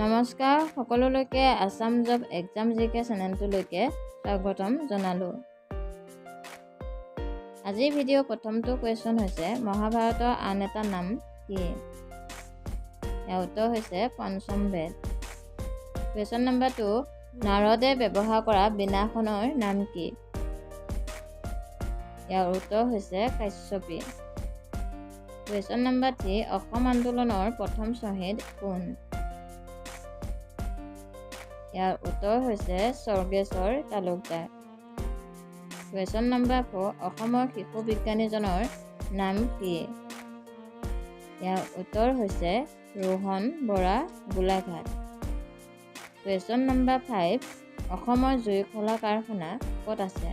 নমস্কাৰ সকলোলৈকে Assam job exam জিকে চেনেলটোলৈকে স্বাগতম জনালোঁ। আজিৰ ভিডিঅ' প্ৰথমটো কুৱেশ্যন হৈছে মহাভাৰতৰ আন এটা নাম কি? ইয়াৰ উত্তৰ হৈছে পঞ্চম বেদ। কুৱেশ্যন নম্বৰ 2, নাৰদে ব্যৱহাৰ কৰা বীণাখনৰ নাম কি? ইয়াৰ উত্তৰ হৈছে কাশ্যপী। কুৱেশ্যন নম্বৰ 3, অসম আন্দোলনৰ প্ৰথম শ্বহীদ কোন? ইয়াৰ উত্তৰ হৈছে স্বৰ্গেশ্বৰ তালুকদাৰ। কুৱেশ্যন নম্বৰ 4, অসমৰ শিশু বিজ্ঞানীজনৰ নাম কি? ইয়াৰ উত্তৰ হৈছে ৰোহন বৰা গোলাঘাট। কুৱেশ্যন নম্বৰ 5, অসমৰ জুইশলা কাৰখানা ক'ত আছে?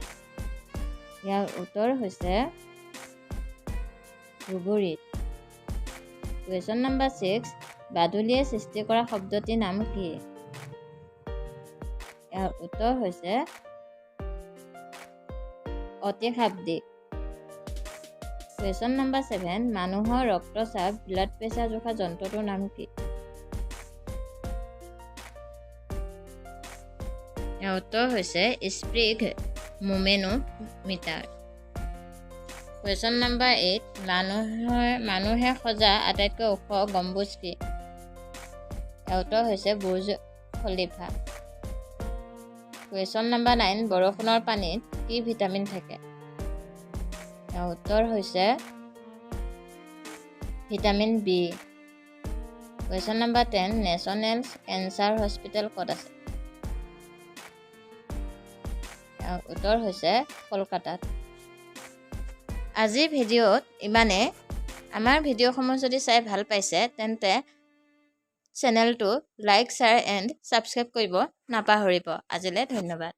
ইয়াৰ উত্তৰ হৈছে ধুবুৰীত। কুৱেশ্যন নম্বৰ 6, বাদুলিয়ে সৃষ্টি কৰা শব্দটিৰ নাম কি? ইয়াৰ উত্তৰ হৈছে অতিশাব্দিক। কুৱেশ্যন নম্বৰ 7, মানুহৰ ৰক্তচাপ ব্লাড প্ৰেছাৰ জোখা যন্ত্ৰটোৰ নাম কি? ইয়াৰ উত্তৰ হৈছে স্পিগমোমেনোমিটাৰ। কুৱেশ্যন নম্বৰ 8, মানুহে সজা আটাইতকৈ ওখ গম্বুজ কি? ইয়াৰ উত্তৰ হৈছে বুৰ্জ খলিফা। কুৱেশ্যন নম্বৰ 9, বৰষুণৰ পানীত কি ভিটামিন থাকে? ইয়াৰ উত্তৰ হৈছে vitamin B. Question number 10, national cancer hospital ক'ত আছে? ইয়াৰ উত্তৰ হৈছে কলকাতাত। আজিৰ ভিডিঅ'ত ইমানে। আমাৰ ভিডিঅ'সমূহ যদি চাই ভাল পাইছে তেন্তে চেনেলটো লাইক, শ্বেয়াৰ এণ্ড ছাবস্ক্ৰাইব কৰিব নাপাহৰিব। আজিলৈ ধন্যবাদ।